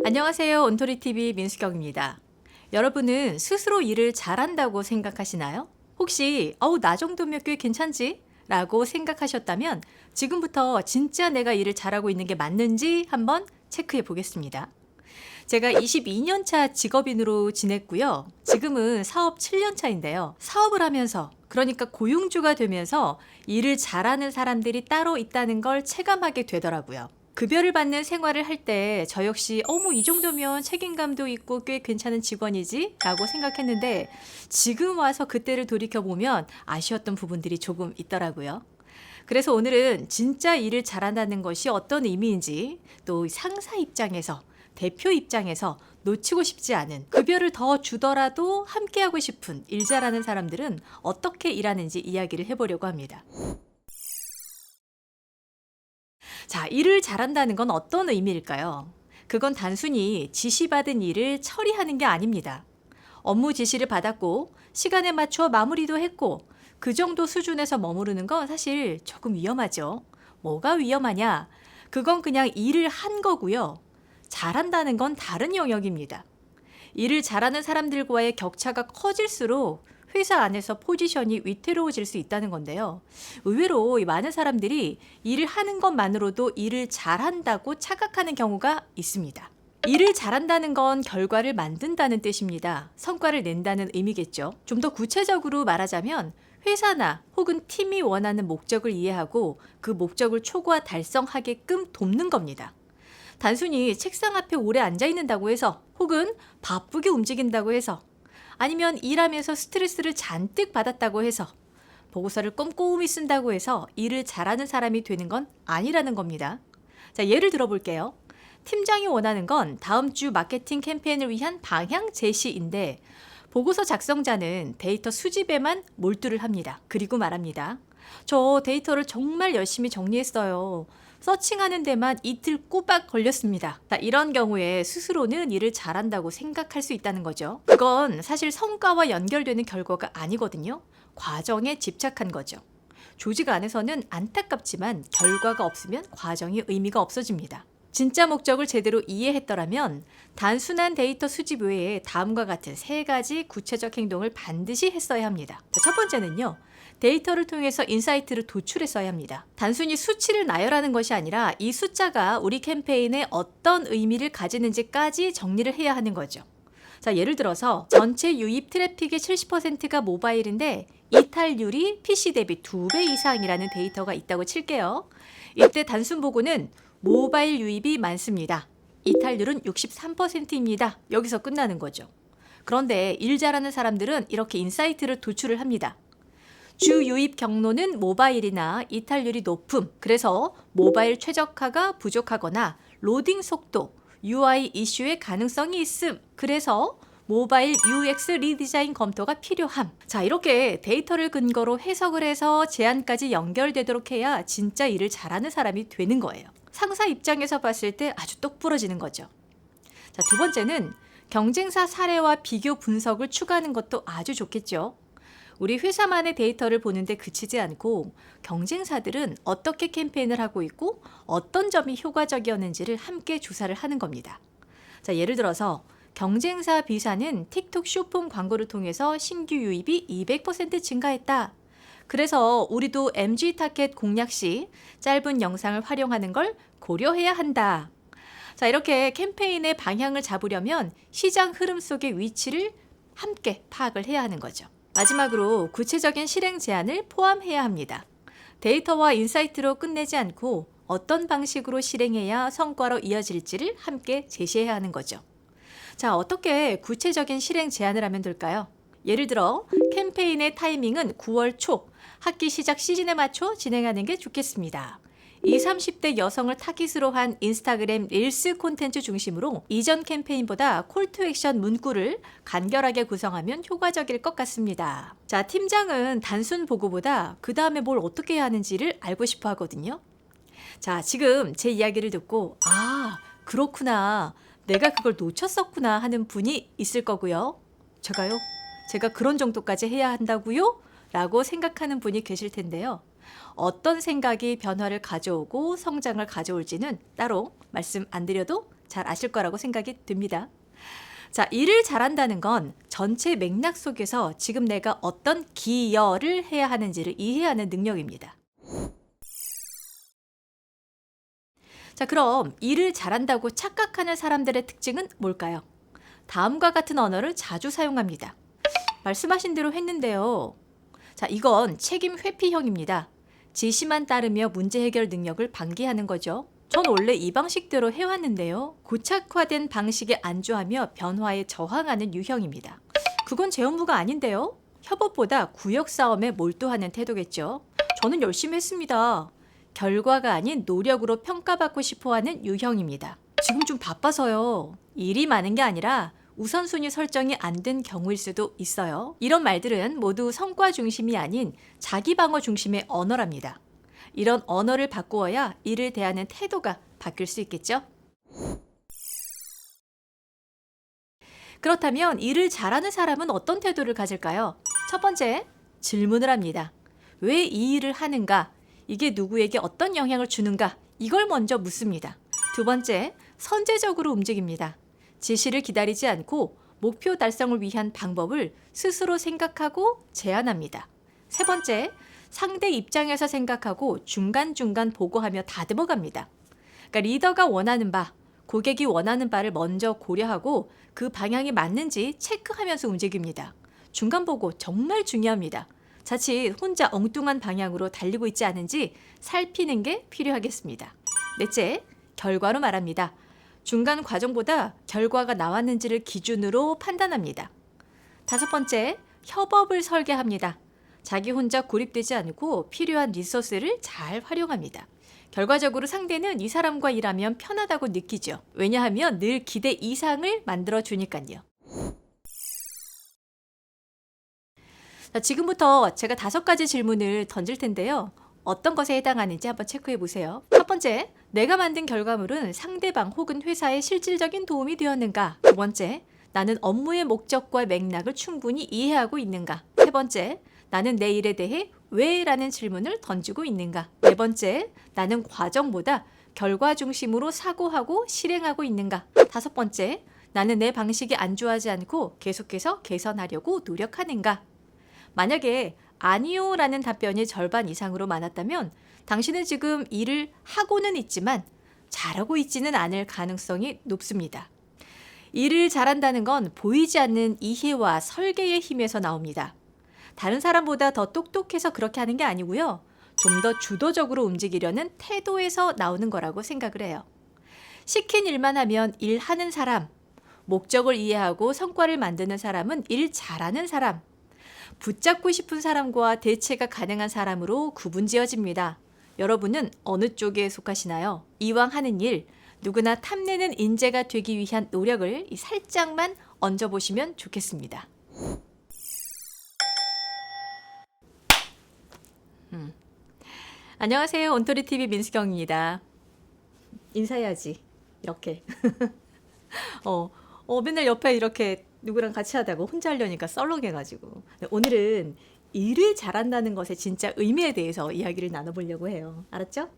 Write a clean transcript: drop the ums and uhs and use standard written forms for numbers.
안녕하세요. 온토리TV 민수경입니다. 여러분은 스스로 일을 잘한다고 생각하시나요? 혹시 나 정도면 꽤 괜찮지? 라고 생각하셨다면 지금부터 진짜 내가 일을 잘하고 있는 게 맞는지 한번 체크해 보겠습니다. 제가 22년 차 직업인으로 지냈고요. 지금은 사업 7년 차인데요. 사업을 하면서, 그러니까 고용주가 되면서 일을 잘하는 사람들이 따로 있다는 걸 체감하게 되더라고요. 급여를 받는 생활을 할 때 저 역시 뭐 이 정도면 책임감도 있고 꽤 괜찮은 직원이지? 라고 생각했는데 지금 와서 그때를 돌이켜보면 아쉬웠던 부분들이 조금 있더라고요. 그래서 오늘은 진짜 일을 잘한다는 것이 어떤 의미인지, 또 상사 입장에서, 대표 입장에서 놓치고 싶지 않은, 급여를 더 주더라도 함께하고 싶은 일 잘하는 사람들은 어떻게 일하는지 이야기를 해보려고 합니다. 자, 일을 잘한다는 건 어떤 의미일까요? 그건 단순히 지시받은 일을 처리하는 게 아닙니다. 업무 지시를 받았고 시간에 맞춰 마무리도 했고 그 정도 수준에서 머무르는 건 사실 조금 위험하죠. 뭐가 위험하냐? 그건 그냥 일을 한 거고요. 잘한다는 건 다른 영역입니다. 일을 잘하는 사람들과의 격차가 커질수록 회사 안에서 포지션이 위태로워질 수 있다는 건데요. 의외로 많은 사람들이 일을 하는 것만으로도 일을 잘한다고 착각하는 경우가 있습니다. 일을 잘한다는 건 결과를 만든다는 뜻입니다. 성과를 낸다는 의미겠죠. 좀 더 구체적으로 말하자면 회사나 혹은 팀이 원하는 목적을 이해하고 그 목적을 초과 달성하게끔 돕는 겁니다. 단순히 책상 앞에 오래 앉아 있는다고 해서, 혹은 바쁘게 움직인다고 해서, 아니면 일하면서 스트레스를 잔뜩 받았다고 해서, 보고서를 꼼꼼히 쓴다고 해서 일을 잘하는 사람이 되는 건 아니라는 겁니다. 자, 예를 들어볼게요. 팀장이 원하는 건 다음 주 마케팅 캠페인을 위한 방향 제시인데 보고서 작성자는 데이터 수집에만 몰두를 합니다. 그리고 말합니다. 저 데이터를 정말 열심히 정리했어요. 서칭하는 데만 이틀 꼬박 걸렸습니다. 이런 경우에 스스로는 일을 잘한다고 생각할 수 있다는 거죠. 그건 사실 성과와 연결되는 결과가 아니거든요. 과정에 집착한 거죠. 조직 안에서는 안타깝지만 결과가 없으면 과정이 의미가 없어집니다. 진짜 목적을 제대로 이해했더라면 단순한 데이터 수집 외에 다음과 같은 3가지 구체적 행동을 반드시 했어야 합니다. 첫 번째는요. 데이터를 통해서 인사이트를 도출했어야 합니다. 단순히 수치를 나열하는 것이 아니라 이 숫자가 우리 캠페인에 어떤 의미를 가지는지까지 정리를 해야 하는 거죠. 자, 예를 들어서 전체 유입 트래픽의 70%가 모바일인데 이탈률이 PC 대비 2배 이상이라는 데이터가 있다고 칠게요. 이때 단순 보고는 모바일 유입이 많습니다. 이탈률은 63%입니다. 여기서 끝나는 거죠. 그런데 일 잘하는 사람들은 이렇게 인사이트를 도출을 합니다. 주 유입 경로는 모바일이나 이탈률이 높음. 그래서 모바일 최적화가 부족하거나 로딩 속도, UI 이슈의 가능성이 있음. 그래서 모바일 UX 리디자인 검토가 필요함. 자, 이렇게 데이터를 근거로 해석을 해서 제안까지 연결되도록 해야 진짜 일을 잘하는 사람이 되는 거예요. 상사 입장에서 봤을 때 아주 똑부러지는 거죠. 자, 두 번째는 경쟁사 사례와 비교 분석을 추가하는 것도 아주 좋겠죠. 우리 회사만의 데이터를 보는데 그치지 않고 경쟁사들은 어떻게 캠페인을 하고 있고 어떤 점이 효과적이었는지를 함께 조사를 하는 겁니다. 자, 예를 들어서 경쟁사 B사는 틱톡 쇼폼 광고를 통해서 신규 유입이 200% 증가했다. 그래서 우리도 MG 타겟 공략 시 짧은 영상을 활용하는 걸 고려해야 한다. 자, 이렇게 캠페인의 방향을 잡으려면 시장 흐름 속의 위치를 함께 파악을 해야 하는 거죠. 마지막으로 구체적인 실행 제안을 포함해야 합니다. 데이터와 인사이트로 끝내지 않고 어떤 방식으로 실행해야 성과로 이어질지를 함께 제시해야 하는 거죠. 자, 어떻게 구체적인 실행 제안을 하면 될까요? 예를 들어 캠페인의 타이밍은 9월 초, 학기 시작 시즌에 맞춰 진행하는 게 좋겠습니다. 20, 30대 여성을 타깃으로 한 인스타그램 릴스 콘텐츠 중심으로 이전 캠페인보다 콜투 액션 문구를 간결하게 구성하면 효과적일 것 같습니다. 자, 팀장은 단순 보고보다 그 다음에 뭘 어떻게 해야 하는지를 알고 싶어 하거든요. 자, 지금 제 이야기를 듣고 그렇구나. 내가 그걸 놓쳤었구나 하는 분이 있을 거고요. 제가요? 제가 그런 정도까지 해야 한다고요? 라고 생각하는 분이 계실 텐데요. 어떤 생각이 변화를 가져오고 성장을 가져올지는 따로 말씀 안 드려도 잘 아실 거라고 생각이 듭니다. 자, 일을 잘한다는 건 전체 맥락 속에서 지금 내가 어떤 기여를 해야 하는지를 이해하는 능력입니다. 자, 그럼 일을 잘한다고 착각하는 사람들의 특징은 뭘까요? 다음과 같은 언어를 자주 사용합니다. 말씀하신 대로 했는데요. 자, 이건 책임 회피형입니다. 지시만 따르며 문제 해결 능력을 방기하는 거죠. 전 원래 이 방식대로 해왔는데요. 고착화된 방식에 안주하며 변화에 저항하는 유형입니다. 그건 제 업무가 아닌데요. 협업보다 구역 싸움에 몰두하는 태도겠죠. 저는 열심히 했습니다. 결과가 아닌 노력으로 평가받고 싶어하는 유형입니다. 지금 좀 바빠서요. 일이 많은 게 아니라 우선순위 설정이 안 된 경우일 수도 있어요. 이런 말들은 모두 성과 중심이 아닌 자기 방어 중심의 언어랍니다. 이런 언어를 바꾸어야 일을 대하는 태도가 바뀔 수 있겠죠? 그렇다면 일을 잘하는 사람은 어떤 태도를 가질까요? 첫 번째, 질문을 합니다. 왜 이 일을 하는가? 이게 누구에게 어떤 영향을 주는가? 이걸 먼저 묻습니다. 두 번째, 선제적으로 움직입니다. 지시를 기다리지 않고 목표 달성을 위한 방법을 스스로 생각하고 제안합니다. 세 번째, 상대 입장에서 생각하고 중간중간 보고하며 다듬어 갑니다. 그러니까 리더가 원하는 바, 고객이 원하는 바를 먼저 고려하고 그 방향이 맞는지 체크하면서 움직입니다. 중간 보고 정말 중요합니다. 자칫 혼자 엉뚱한 방향으로 달리고 있지 않은지 살피는 게 필요하겠습니다. 넷째, 결과로 말합니다. 중간 과정보다 결과가 나왔는지를 기준으로 판단합니다. 다섯 번째, 협업을 설계합니다. 자기 혼자 고립되지 않고 필요한 리소스를 잘 활용합니다. 결과적으로 상대는 이 사람과 일하면 편하다고 느끼죠. 왜냐하면 늘 기대 이상을 만들어주니까요. 자, 지금부터 제가 5가지 질문을 던질 텐데요. 어떤 것에 해당하는지 한번 체크해 보세요. 첫 번째, 내가 만든 결과물은 상대방 혹은 회사에 실질적인 도움이 되었는가? 두 번째, 나는 업무의 목적과 맥락을 충분히 이해하고 있는가? 세 번째, 나는 내 일에 대해 왜? 라는 질문을 던지고 있는가? 네 번째, 나는 과정보다 결과 중심으로 사고하고 실행하고 있는가? 다섯 번째, 나는 내 방식에 안주하지 않고 계속해서 개선하려고 노력하는가? 만약에 아니요 라는 답변이 절반 이상으로 많았다면 당신은 지금 일을 하고는 있지만 잘하고 있지는 않을 가능성이 높습니다. 일을 잘한다는 건 보이지 않는 이해와 설계의 힘에서 나옵니다. 다른 사람보다 더 똑똑해서 그렇게 하는 게 아니고요. 좀 더 주도적으로 움직이려는 태도에서 나오는 거라고 생각을 해요. 시킨 일만 하면 일하는 사람, 목적을 이해하고 성과를 만드는 사람은 일 잘하는 사람, 붙잡고 싶은 사람과 대체가 가능한 사람으로 구분지어집니다. 여러분은 어느 쪽에 속하시나요? 이왕 하는 일, 누구나 탐내는 인재가 되기 위한 노력을 살짝만 얹어보시면 좋겠습니다. 안녕하세요. 온토리TV 민수경입니다. 인사해야지. 이렇게. 맨날 옆에 이렇게 누구랑 같이 하다가 혼자 하려니까 썰렁해가지고. 오늘은 일을 잘한다는 것의 진짜 의미에 대해서 이야기를 나눠보려고 해요. 알았죠?